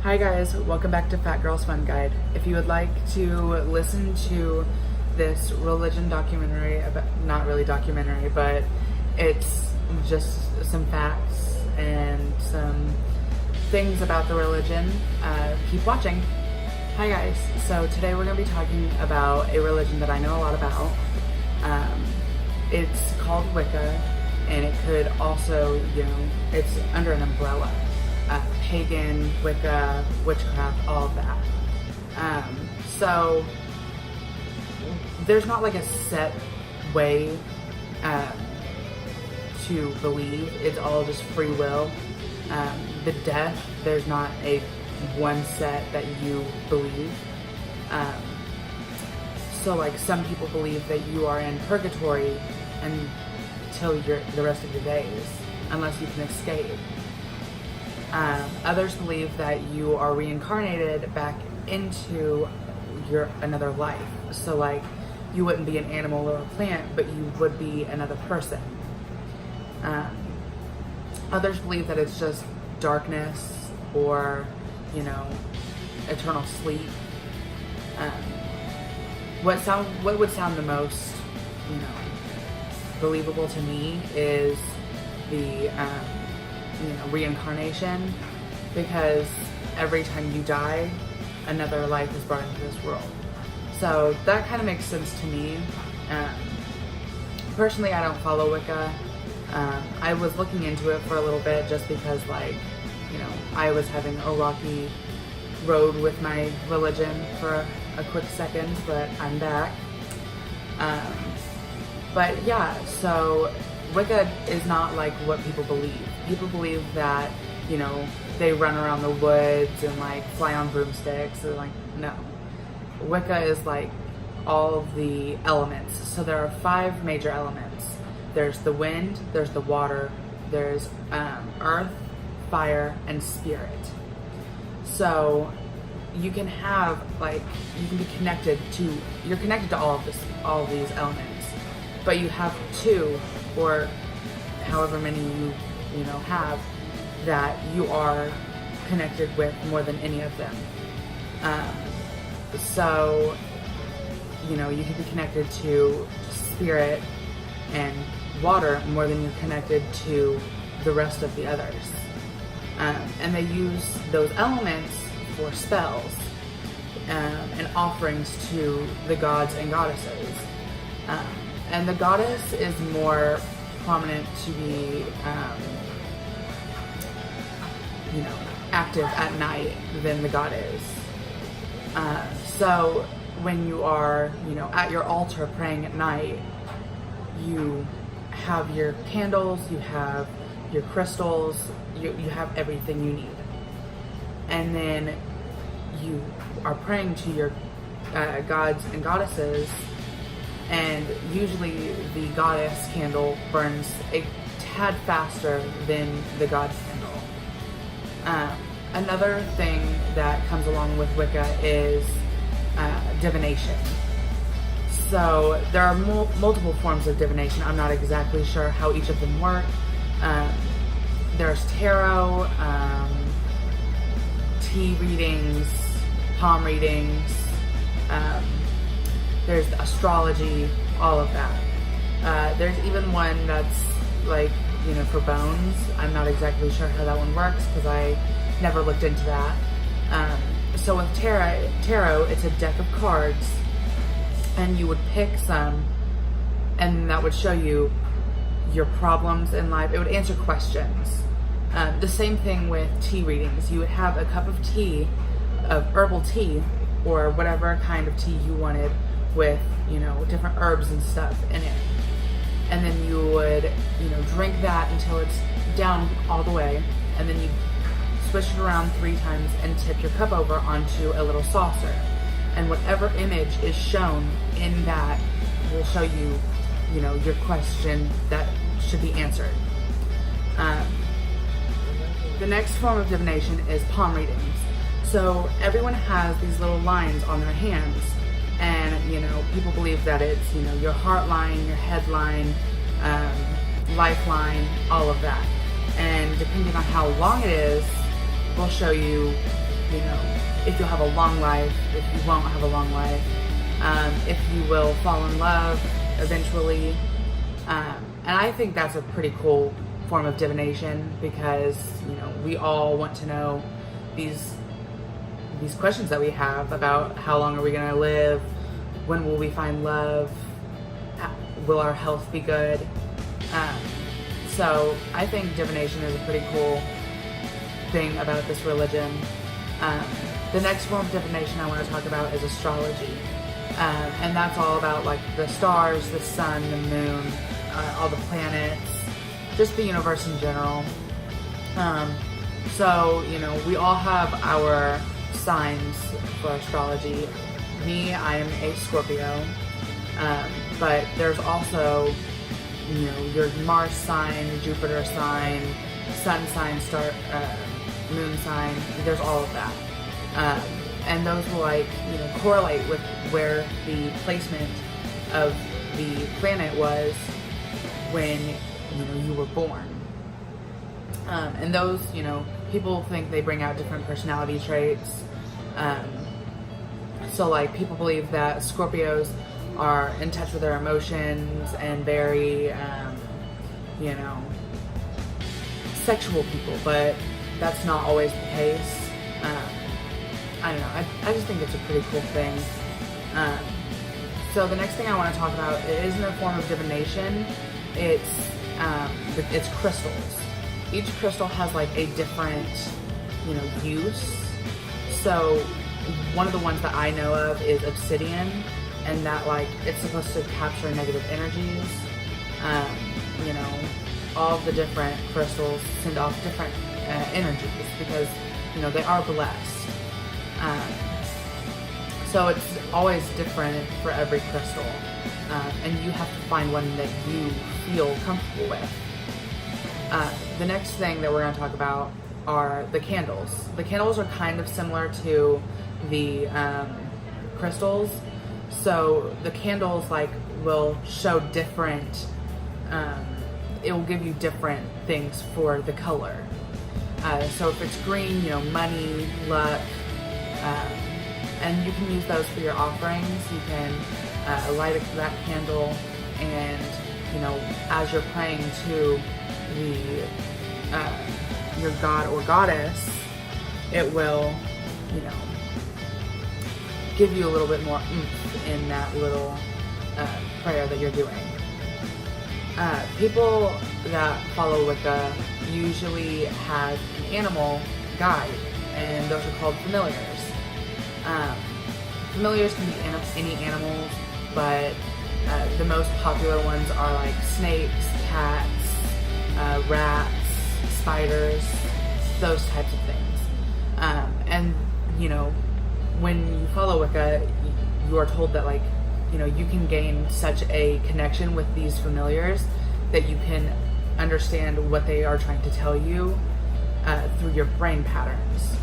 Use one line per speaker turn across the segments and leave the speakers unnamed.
Hi guys, welcome back to Fat Girls Fun Guide. If you would like to listen to this religion documentary, not really documentary, but it's just some facts and some things about the religion, keep watching. Hi guys, so today we're going to be talking about a religion that I know a lot about. It's called Wicca, and it could also, it's under an umbrella. Pagan, Wicca, witchcraft, all of that. So there's not like a set way to believe. It's all just free will. The death, there's not a one set that you believe. So like some people believe that you are in purgatory until the rest of your days, unless you can escape. Others believe that you are reincarnated back into another life. So like you wouldn't be an animal or a plant, but you would be another person. Others believe that it's just darkness or, eternal sleep. What would sound the most, believable to me is the reincarnation, because every time you die, another life is brought into this world. So that kind of makes sense to me. Personally, I don't follow Wicca. I was looking into it for a little bit just because, I was having a rocky road with my religion for a quick second, but I'm back. But yeah, so Wicca is not like what people believe. People believe that, they run around the woods and like fly on broomsticks. And no. Wicca is like all of the elements. So there are 5 major elements. There's the wind, there's the water, there's earth, fire, and spirit. So you can have you're connected to all of these elements, but you have 2 or however many you have that you are connected with more than any of them. So you can be connected to spirit and water more than you're connected to the rest of the others. And they use those elements for spells and offerings to the gods and goddesses. And the goddess is more prominent to be, active at night than the god is. So when you are, at your altar praying at night, you have your candles, you have your crystals, you have everything you need. And then you are praying to your gods and goddesses, and usually the goddess candle burns a tad faster than the god candle. Another thing that comes along with Wicca is divination. So there are multiple forms of divination. I'm not exactly sure how each of them work. There's tarot, tea readings, palm readings, there's astrology, all of that. There's even one that's for bones. I'm not exactly sure how that one works because I never looked into that. So with tarot, it's a deck of cards, and you would pick some, and that would show you your problems in life. It would answer questions. The same thing with tea readings. You would have a cup of tea, of herbal tea, or whatever kind of tea you wanted with, different herbs and stuff in it. And then you would, drink that until it's down all the way, and then you swish it around 3 times and tip your cup over onto a little saucer. And whatever image is shown in that will show you, your question that should be answered. The next form of divination is palm readings. So everyone has these little lines on their hands, and people believe that it's your heart line, your head line, lifeline, all of that. And depending on how long it is, will show you you know, if you'll have a long life, if you won't have a long life, if you will fall in love eventually. And I think that's a pretty cool form of divination, because, you know, we all want to know these questions that we have about how long are we going to live, when will we find love, will our health be good. So I think divination is a pretty cool thing about this religion. The next form of divination I want to talk about is astrology. And that's all about like the stars, the sun, the moon, all the planets, just the universe in general. So, you know, we all have our signs for astrology. Me, I am a Scorpio. But there's also, you know, your Mars sign, Jupiter sign, sun sign, star, moon sign. There's all of that. And those will, like, you know, correlate with where the placement of the planet was when, you know, you were born. And those, you know, people think they bring out different personality traits. So, like, people believe that Scorpios are in touch with their emotions and very, you know, sexual people, but that's not always the case. I don't know. I just think it's a pretty cool thing. So the next thing I want to talk about, it isn't a form of divination. It's crystals. Each crystal has like a different, you know, use. So one of the ones that I know of is obsidian, and that, like, it's supposed to capture negative energies. You know, all of the different crystals send off different energies because, you know, they are blessed. So it's always different for every crystal, and you have to find one that you feel comfortable with. The next thing that we're going to talk about are the candles. The candles are kind of similar to the crystals. So the candles, like, will show different, it will give you different things for the color. So if it's green, you know, money, luck, and you can use those for your offerings. You can light that candle, and, you know, as you're praying to your god or goddess, it will, you know, give you a little bit more oomph in that little prayer that you're doing. People that follow Wicca usually have an animal guide, and those are called familiars. Familiars can be any animals, but the most popular ones are like snakes, cats, rats, spiders, those types of things. And, you know, when you follow Wicca, you are told that, like, you know, you can gain such a connection with these familiars that you can understand what they are trying to tell you through your brain patterns.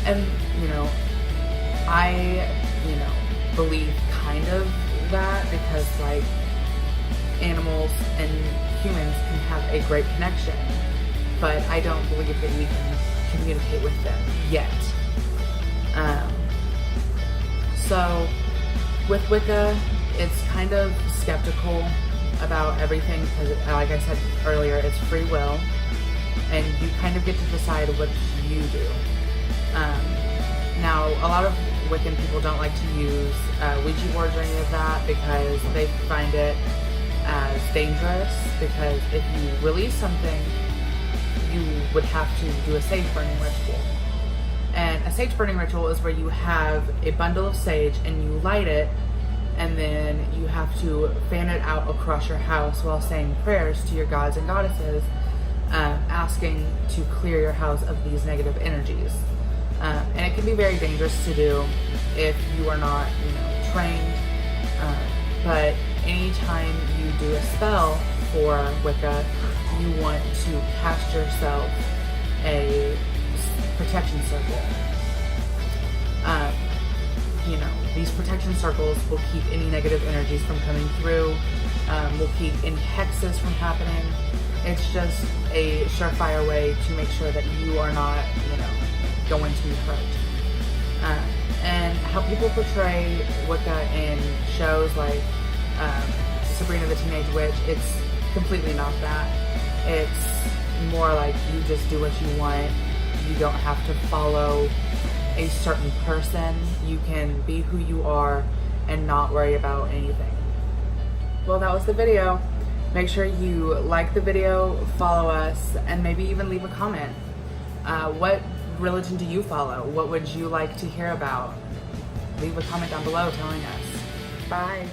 And, you know, I, you know, believe kind of that, because, like, animals and humans can have a great connection, but I don't believe that we can communicate with them yet. So with Wicca, it's kind of skeptical about everything, because, like I said earlier, it's free will, and you kind of get to decide what you do. Now, a lot of Wiccan people don't like to use Ouija boards or any of that, because they find it as dangerous, because if you release something, you would have to do a sage burning ritual. And a sage burning ritual is where you have a bundle of sage and you light it, and then you have to fan it out across your house while saying prayers to your gods and goddesses, asking to clear your house of these negative energies. And it can be very dangerous to do if you are not, you know, trained. But anytime you do a spell for Wicca, you want to cast yourself a protection circle. You know, these protection circles will keep any negative energies from coming through, will keep any hexes from happening. It's just a surefire way to make sure that you are not, you know, going to hurt. And how people portray Wicca in shows like Sabrina the Teenage Witch, it's completely not that. It's more like you just do what you want. You don't have to follow a certain person. You can be who you are and not worry about anything. Well, that was the video. Make sure you like the video, follow us, and maybe even leave a comment. What religion do you follow? What would you like to hear about? Leave a comment down below telling us. Bye.